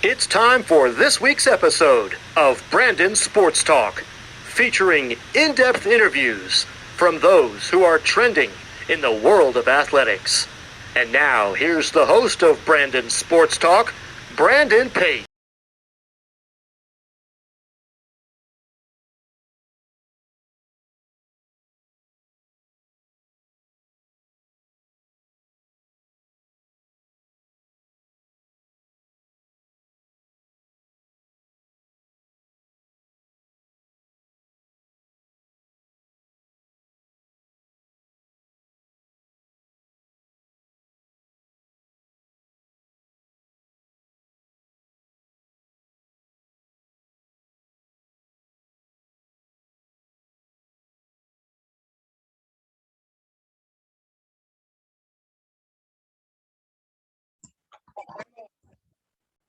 It's time for this week's episode of Brandon Sports Talk, featuring in-depth interviews from those who are trending in the world of athletics. And now, here's the host of Brandon Sports Talk, Brandon Pate.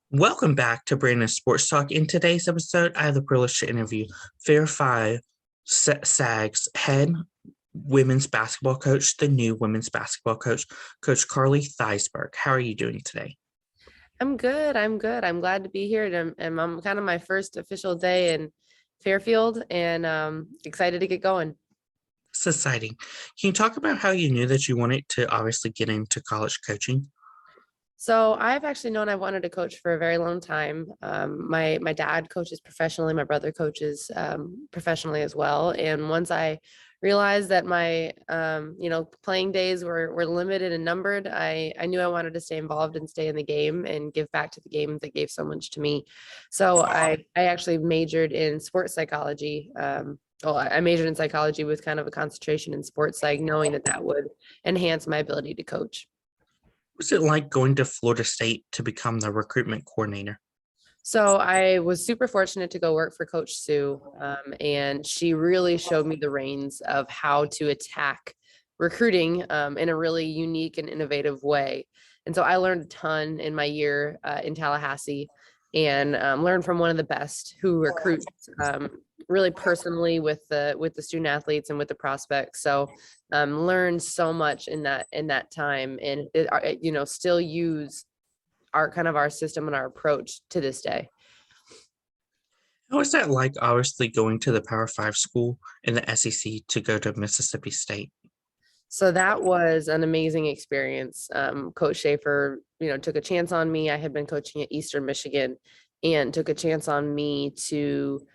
Welcome back to Brandon Sports Talk. In today's episode, I have the privilege to interview Fairfield Stags head women's basketball coach, the new women's basketball coach, Coach Carly Thibault. How are you doing today? I'm good. I'm glad to be here. And I'm kind of my first official day in Fairfield and excited to get going. It's exciting. Can you talk about how you knew that you wanted to obviously get into college coaching? So I've actually known I wanted to coach for a very long time. My dad coaches professionally. My brother coaches professionally as well. And once I realized that my playing days were limited and numbered, I knew I wanted to stay involved and stay in the game and give back to the game that gave so much to me. So I actually majored in sports psychology. I majored in psychology with kind of a concentration in sports psych, knowing that would enhance my ability to coach. What's it like going to Florida State to become the recruitment coordinator? So I was super fortunate to go work for Coach Sue, and she really showed me the reins of how to attack recruiting in a really unique and innovative way. And so I learned a ton in my year in Tallahassee and learned from one of the best who recruits really personally with the student athletes and with the prospects. So learned so much in that time, and still use our system and our approach to this day. How is that like, obviously, going to the Power 5 school in the SEC to go to Mississippi State? So that was an amazing experience. Coach Schaefer, took a chance on me. I had been coaching at Eastern Michigan and took a chance on me to,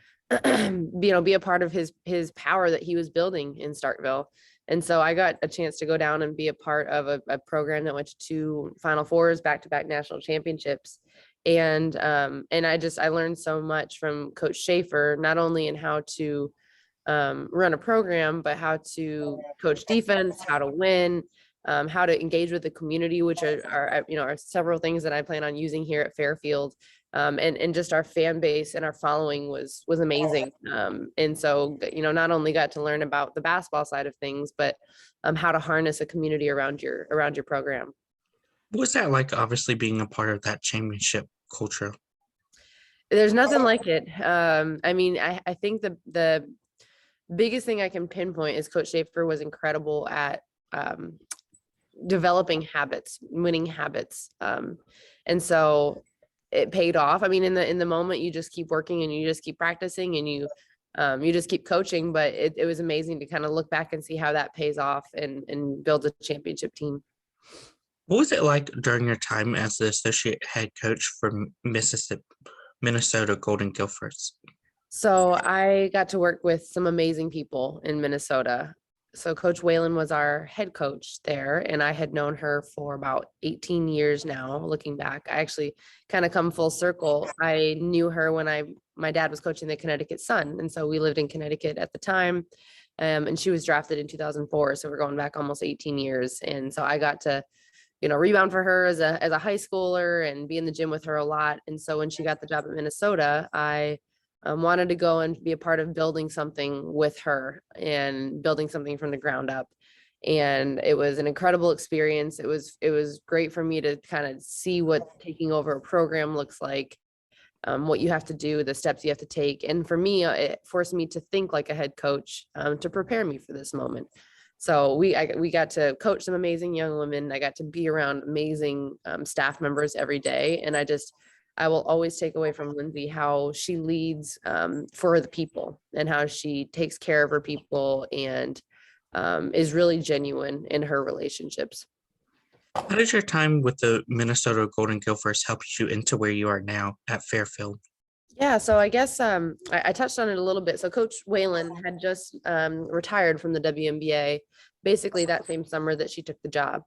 be a part of his power that he was building in Starkville. And so I got a chance to go down and be a part of a program that went to 2 Final Fours, back-to-back national championships. And I learned so much from Coach Schaefer, not only in how to run a program, but how to coach defense, how to win, how to engage with the community, which are several things that I plan on using here at Fairfield. And just our fan base and our following was amazing. And so, not only got to learn about the basketball side of things, but how to harness a community around your program. What was that like, obviously, being a part of that championship culture? There's nothing like it. I think the biggest thing I can pinpoint is Coach Schaefer was incredible at developing habits, winning habits. And so it paid off. I mean, in the moment, you just keep working and you just keep practicing and you just keep coaching, but it was amazing to kind of look back and see how that pays off and build a championship team. What was it like during your time as the associate head coach for Minnesota Golden Gophers? So I got to work with some amazing people in Minnesota. So Coach Whalen was our head coach there, and I had known her for about 18 years now. Looking back, I actually kind of come full circle. I knew her when my dad was coaching the Connecticut Sun, and so we lived in Connecticut at the time. And she was drafted in 2004, so we're going back almost 18 years. And so I got to, rebound for her as a high schooler and be in the gym with her a lot. And so when she got the job at Minnesota, I wanted to go and be a part of building something with her and building something from the ground up. And it was an incredible experience. It was great for me to kind of see what taking over a program looks like, what you have to do, the steps you have to take. And for me, it forced me to think like a head coach to prepare me for this moment. So we got to coach some amazing young women. I got to be around amazing staff members every day. And I just I will always take away from Lindsay how she leads for the people and how she takes care of her people and is really genuine in her relationships. How did your time with the Minnesota Golden Gophers help you into where you are now at Fairfield? Yeah, so I guess I touched on it a little bit. So Coach Whalen had just retired from the WNBA basically that same summer that she took the job.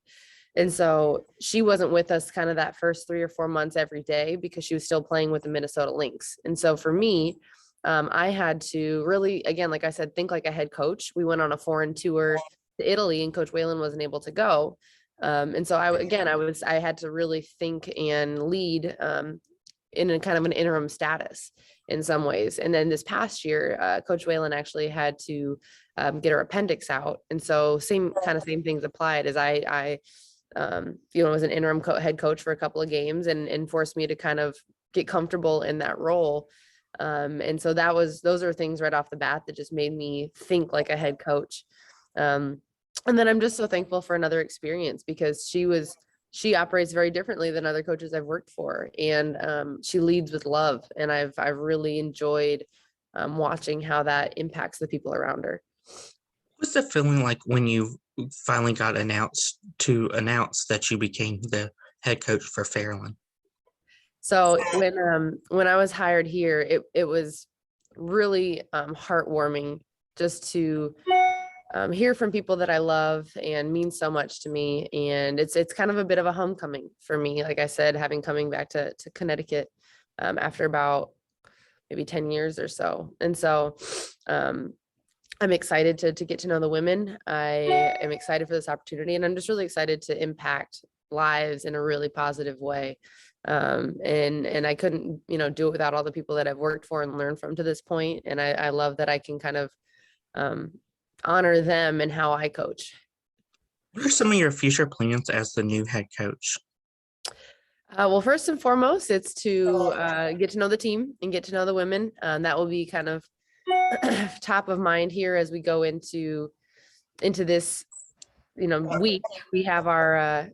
And so she wasn't with us kind of that first 3 or 4 months every day because she was still playing with the Minnesota Lynx. And so for me, I had to really, again, like I said, think like a head coach. We went on a foreign tour to Italy and Coach Whalen wasn't able to go. And so I had to really think and lead in a kind of an interim status in some ways. And then this past year, Coach Whalen actually had to get her appendix out. And so same things applied as I was an interim head coach for a couple of games and forced me to kind of get comfortable in that role. And so those are things right off the bat that just made me think like a head coach. And then I'm just so thankful for another experience because she operates very differently than other coaches I've worked for. And she leads with love. And I've really enjoyed watching how that impacts the people around her. What's the feeling like when you finally got announced that you became the head coach for Fairland? So when I was hired here, it was really heartwarming just to hear from people that I love and mean so much to me. And it's kind of a bit of a homecoming for me. Like I said, having coming back to Connecticut after about maybe 10 years or so. And so I'm excited to get to know the women. I am excited for this opportunity and I'm just really excited to impact lives in a really positive way. And I couldn't, do it without all the people that I've worked for and learned from to this point. And I love that I can kind of honor them and how I coach. What are some of your future plans as the new head coach? Well, first and foremost, it's to get to know the team and get to know the women. That will be kind of top of mind here as we go into this, week. We have our,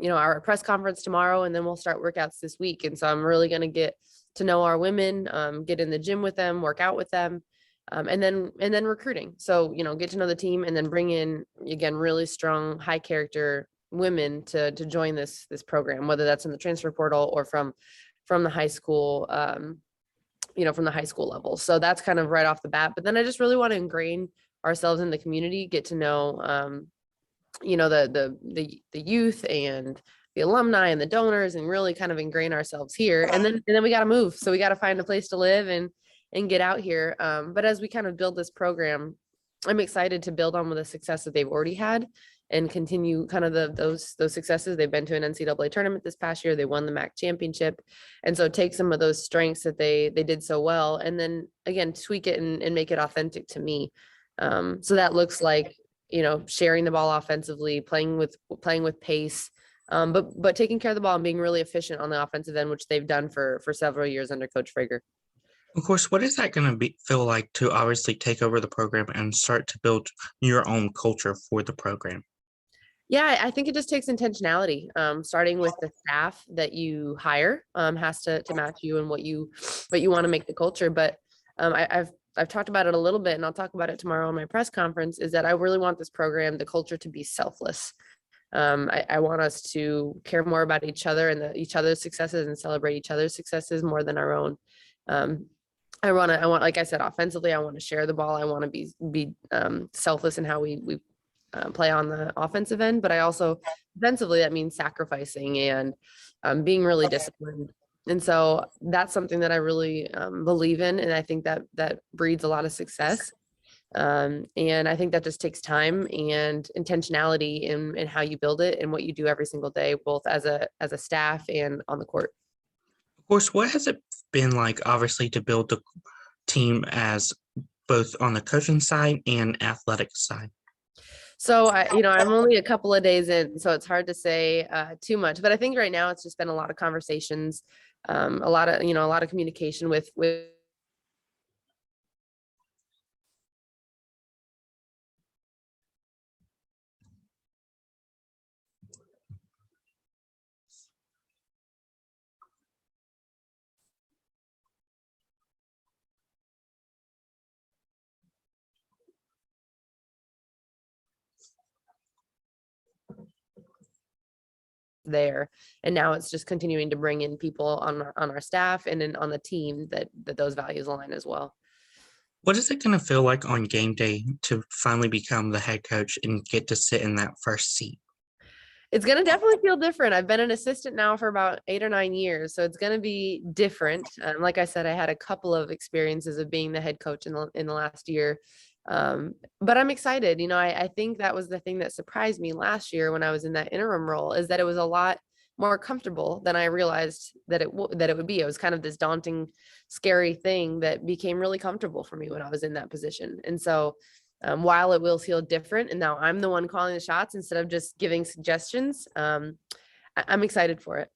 our press conference tomorrow, and then we'll start workouts this week. And so I'm really going to get to know our women, get in the gym with them, work out with them. And then recruiting. So, get to know the team and then bring in, again, really strong, high character women to join this program, whether that's in the transfer portal or from the high school, from the high school level. So that's kind of right off the bat. But then I just really want to ingrain ourselves in the community, get to know, the youth and the alumni and the donors and really kind of ingrain ourselves here. And then we got to move. So we got to find a place to live and get out here. But as we kind of build this program, I'm excited to build on with the success that they've already had and continue kind of those successes. They've been to an NCAA tournament this past year. They won the MAC championship. And so take some of those strengths that they did so well, and then again, tweak it and make it authentic to me. So that looks like, sharing the ball offensively, playing with pace, but taking care of the ball and being really efficient on the offensive end, which they've done for several years under Coach Frager. Of course, what is that going to feel like to obviously take over the program and start to build your own culture for the program? Yeah, I think it just takes intentionality, starting with the staff that you hire has to match you and what you want to make the culture. But I've talked about it a little bit, and I'll talk about it tomorrow on my press conference, is that I really want this program, the culture, to be selfless. I want us to care more about each other and each other's successes and celebrate each other's successes more than our own. I want, like I said, offensively, I want to share the ball. I want to be selfless in how we play on the offensive end, but I also defensively, that means sacrificing and being really disciplined. And so that's something that I really believe in. And I think that breeds a lot of success. And I think that just takes time and intentionality in how you build it and what you do every single day, both as a staff and on the court. Of course, what has it been like, obviously, to build the team as both on the coaching side and athletic side? So I'm only a couple of days in, so it's hard to say too much, but I think right now it's just been a lot of conversations, a lot of communication with there. And now it's just continuing to bring in people on our staff and then on the team that those values align as well. What is it going to feel like on game day to finally become the head coach and get to sit in that first seat? It's going to definitely feel different. I've been an assistant now for about 8 or 9 years, so it's going to be different. Like I said, I had a couple of experiences of being the head coach in the last year. But I'm excited. I think that was the thing that surprised me last year when I was in that interim role, is that it was a lot more comfortable than I realized that it would be. It was kind of this daunting, scary thing that became really comfortable for me when I was in that position. And so while it will feel different, and now I'm the one calling the shots instead of just giving suggestions, I'm excited for it.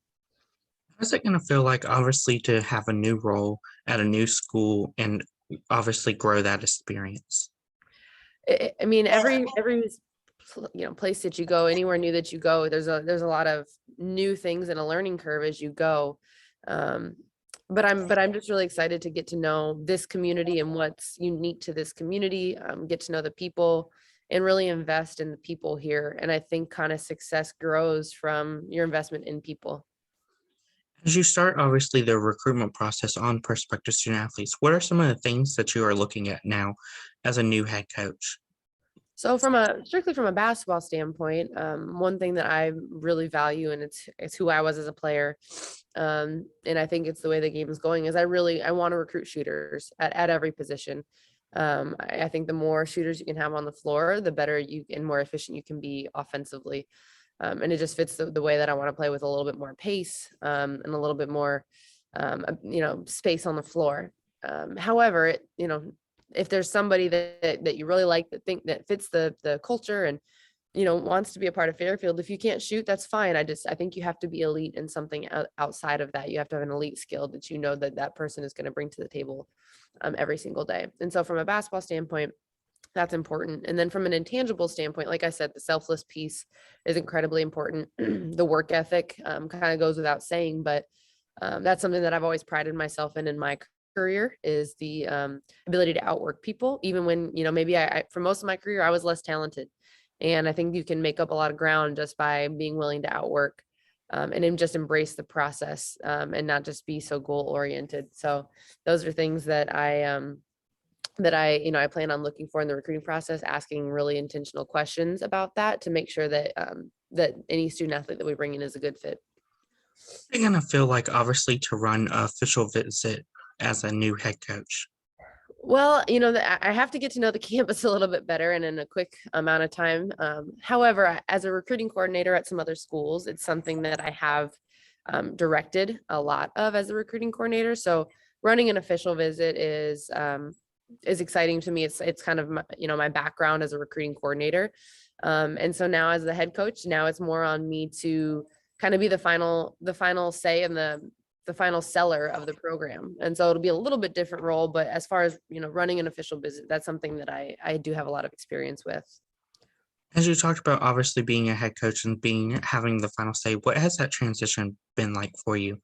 How's it going to feel like, obviously, to have a new role at a new school and obviously grow that experience? I mean, every place that you go, anywhere new that you go, there's a lot of new things and a learning curve as you go. But I'm just really excited to get to know this community and what's unique to this community, get to know the people and really invest in the people here. And I think kind of success grows from your investment in people. As you start, obviously, the recruitment process on prospective student athletes, what are some of the things that you are looking at now as a new head coach? So strictly from a basketball standpoint, one thing that I really value, and it's who I was as a player, and I think it's the way the game is going, is I want to recruit shooters at every position. I think the more shooters you can have on the floor, the better you and more efficient you can be offensively. And it just fits the way that I want to play, with a little bit more pace and a little bit more, space on the floor. However, if there's somebody that you really like, that fits the culture and, wants to be a part of Fairfield, if you can't shoot, that's fine. I think you have to be elite in something outside of that. You have to have an elite skill that that person is going to bring to the table every single day. And so from a basketball standpoint, that's important. And then from an intangible standpoint, like I said, the selfless piece is incredibly important. The work ethic kind of goes without saying, but that's something that I've always prided myself in my career, is the ability to outwork people, even when, maybe I for most of my career, I was less talented. And I think you can make up a lot of ground just by being willing to outwork and then just embrace the process and not just be so goal oriented. So those are things that I plan on looking for in the recruiting process, asking really intentional questions about that to make sure that that any student athlete that we bring in is a good fit. You're going to feel like, obviously, to run an official visit as a new head coach? Well, I have to get to know the campus a little bit better and in a quick amount of time. However, as a recruiting coordinator at some other schools, it's something that I have directed a lot of as a recruiting coordinator. So running an official visit is exciting to me. It's kind of my background as a recruiting coordinator. And so now as the head coach, now it's more on me to kind of be the final say and the final seller of the program. And so it'll be a little bit different role, but as far as, running an official visit, that's something that I do have a lot of experience with. As you talked about, obviously, being a head coach and having the final say, what has that transition been like for you,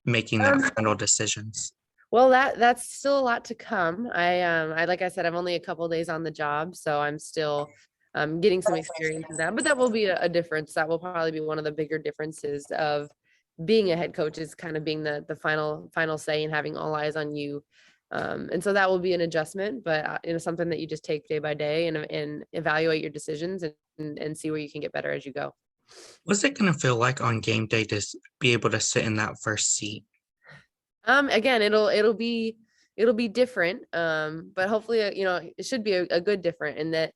making that final decisions? Well, that's still a lot to come. I like I said, I'm only a couple of days on the job, so I'm still getting some experience in that, but that will be a difference. That will probably be one of the bigger differences of being a head coach, is kind of being the final say and having all eyes on you. And so that will be an adjustment, but something that you just take day by day and evaluate your decisions and see where you can get better as you go. What's it going to feel like on game day to be able to sit in that first seat? Again, it'll be different. But hopefully, it should be a good different, in that,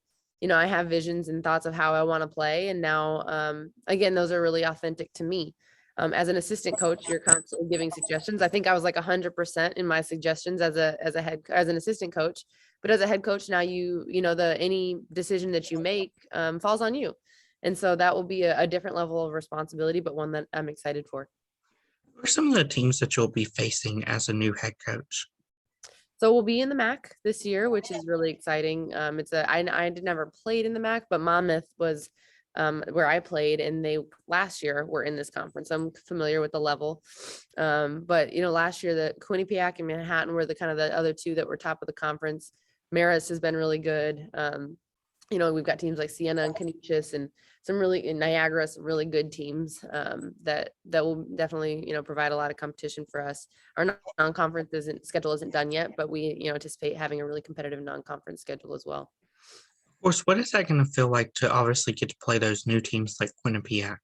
I have visions and thoughts of how I want to play. And now, again, those are really authentic to me. As an assistant coach, you're constantly giving suggestions. I think I was like 100% in my suggestions as an assistant coach, but as a head coach now, any decision that you make falls on you. And so that will be a different level of responsibility, but one that I'm excited for. What are some of the teams that you'll be facing as a new head coach? So we'll be in the MAC this year, which is really exciting. I never played in the MAC, but Monmouth was where I played, and they last year were in this conference. I'm familiar with the level. But last year the Quinnipiac and Manhattan were the other two that were top of the conference. Marist has been really good. we've got teams like Siena and Canisius and in Niagara, some really good teams that will definitely, provide a lot of competition for us. Our non-conference schedule isn't done yet, but we, anticipate having a really competitive non-conference schedule as well. Of course, what is that going to feel like to obviously get to play those new teams like Quinnipiac?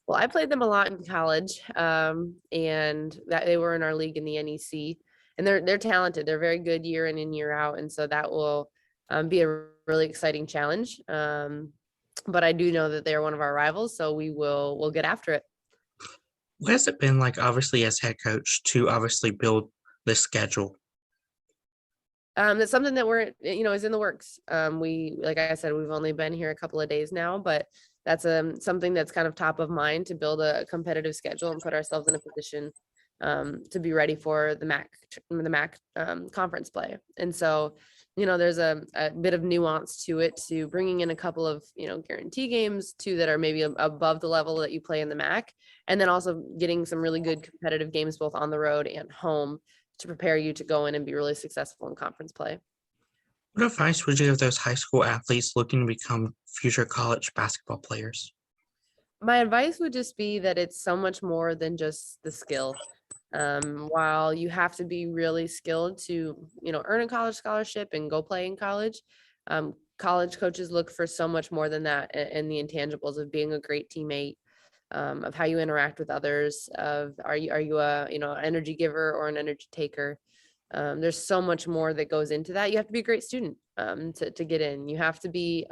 Well, I played them a lot in college, and that they were in our league in the NEC, and they're talented. They're very good year in and year out, and so that will be a really exciting challenge. But I do know that they're one of our rivals, so we'll get after it. What has it been like, obviously, as head coach to obviously build the schedule? That's something that we're, is in the works. Like I said, we've only been here a couple of days now, but that's something that's kind of top of mind to build a competitive schedule and put ourselves in a position to be ready for the MAC conference play. And so, there's a bit of nuance to it, to bringing in a couple of, guarantee games too, that are maybe above the level that you play in the MAC, and then also getting some really good competitive games both on the road and home to prepare you to go in and be really successful in conference play. What advice would you give those high school athletes looking to become future college basketball players? My advice would just be that it's so much more than just the skill. While you have to be really skilled to, earn a college scholarship and go play in college, college coaches look for so much more than that, and the intangibles of being a great teammate, of how you interact with others, of are you a energy giver or an energy taker. There's so much more that goes into that. You have to be a great student to get in. You have to be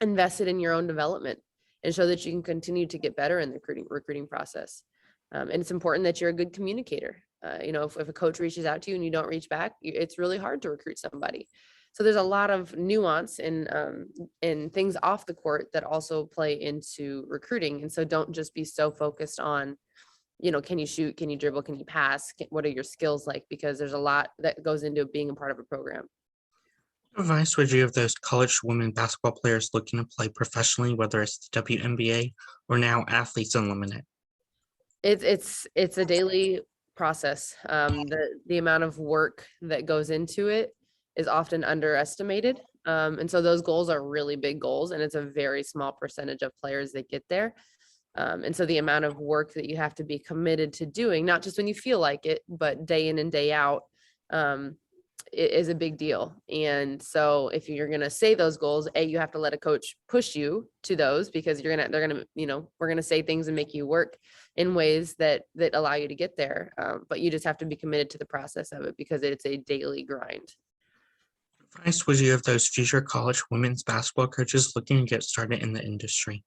invested in your own development and show that you can continue to get better in the recruiting process. And it's important that you're a good communicator. If a coach reaches out to you and you don't reach back, it's really hard to recruit somebody. So there's a lot of nuance in things off the court that also play into recruiting. And so don't just be so focused on, can you shoot, can you dribble, can you pass, what are your skills like? Because there's a lot that goes into being a part of a program. What advice would you give those college women basketball players looking to play professionally, whether it's the WNBA or now Athletes Unlimited? It's a daily process. The amount of work that goes into it is often underestimated. And so those goals are really big goals, and it's a very small percentage of players that get there. And so the amount of work that you have to be committed to doing, not just when you feel like it, but day in and day out, is a big deal. And so if you're going to say those goals, you have to let a coach push you to those, because we're going to say things and make you work in ways that allow you to get there. But you just have to be committed to the process of it, because it's a daily grind. What advice would you give those future college women's basketball coaches looking to get started in the industry?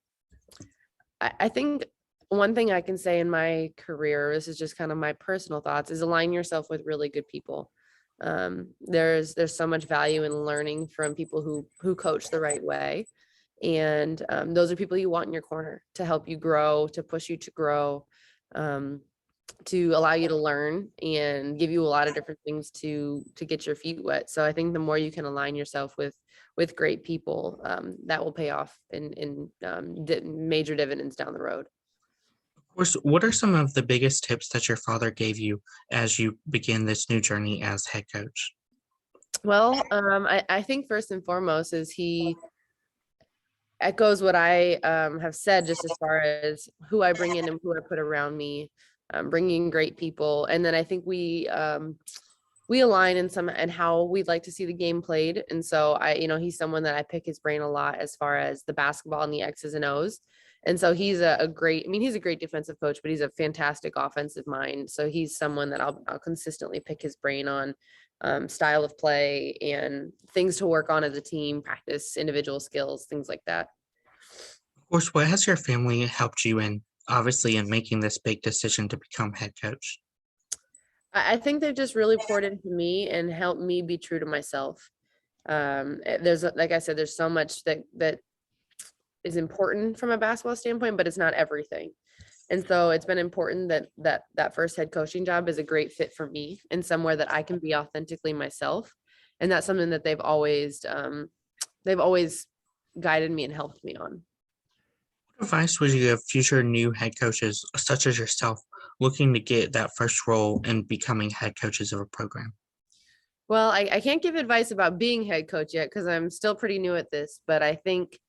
I think one thing I can say in my career, this is just kind of my personal thoughts, is align yourself with really good people. There's so much value in learning from people who coach the right way. And those are people you want in your corner to help you grow, to push you to grow, to allow you to learn and give you a lot of different things to get your feet wet. So I think the more you can align yourself with great people, that will pay off in major dividends down the road. Of course, what are some of the biggest tips that your father gave you as you begin this new journey as head coach? Well, I think first and foremost is he echoes what I have said, just as far as who I bring in and who I put around me, bringing great people. And then I think we align in how we'd like to see the game played. And so he's someone that I pick his brain a lot as far as the basketball and the X's and O's. And so he's a great defensive coach, but he's a fantastic offensive mind. So he's someone that I'll consistently pick his brain on, style of play and things to work on as a team, practice individual skills, things like that. Of course, what has your family helped you in, obviously, in making this big decision to become head coach? I think they've just really poured into me and helped me be true to myself. Like I said, there's so much that is important from a basketball standpoint, but it's not everything. And so it's been important that first head coaching job is a great fit for me and somewhere that I can be authentically myself. And that's something that they've always guided me and helped me on. What advice would you give future new head coaches, such as yourself, looking to get that first role in becoming head coaches of a program? Well, I can't give advice about being head coach yet because I'm still pretty new at this, but I think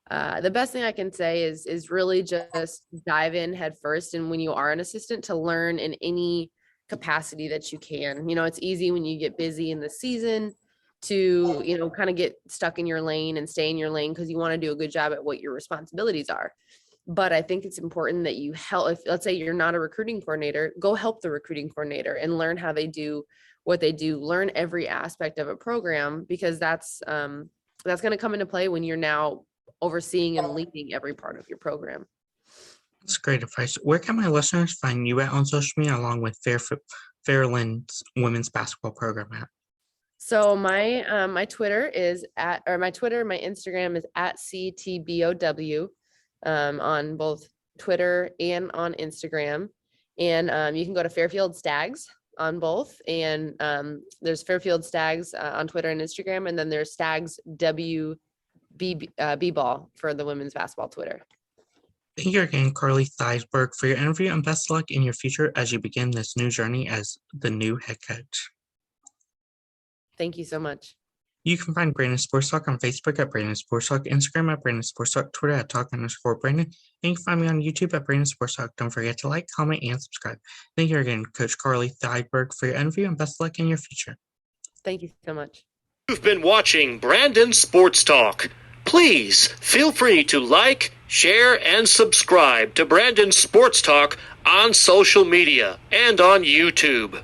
the best thing I can say is really just dive in head first. And when you are an assistant, to learn in any capacity that you can. It's easy when you get busy in the season to, kind of get stuck in your lane and stay in your lane because you want to do a good job at what your responsibilities are. But I think it's important that you help. If, let's say you're not a recruiting coordinator, go help the recruiting coordinator and learn how they do what they do. Learn every aspect of a program, because that's going to come into play when you're now overseeing and leading every part of your program. That's great advice. Where can my listeners find you at on social media, along with Fairland's women's basketball program at? So my Twitter is my Instagram is at CTBOW on both Twitter and on Instagram. And you can go to Fairfield Stags on both. And there's Fairfield Stags on Twitter and Instagram. And then there's Stags B-ball for the women's basketball Twitter. Thank you again, Carly Thibault, for your interview, and best of luck in your future as you begin this new journey as the new head coach. Thank you so much. You can find Brandon Sports Talk on Facebook at Brandon Sports Talk, Instagram at Brandon Sports Talk, Twitter at Talk_Brandon, and you can find me on YouTube at Brandon Sports Talk. Don't forget to like, comment, and subscribe. Thank you again, Coach Carly Thibault, for your interview, and best of luck in your future. Thank you so much. You've been watching Brandon Sports Talk. Please feel free to like, share, and subscribe to Brandon Sports Talk on social media and on YouTube.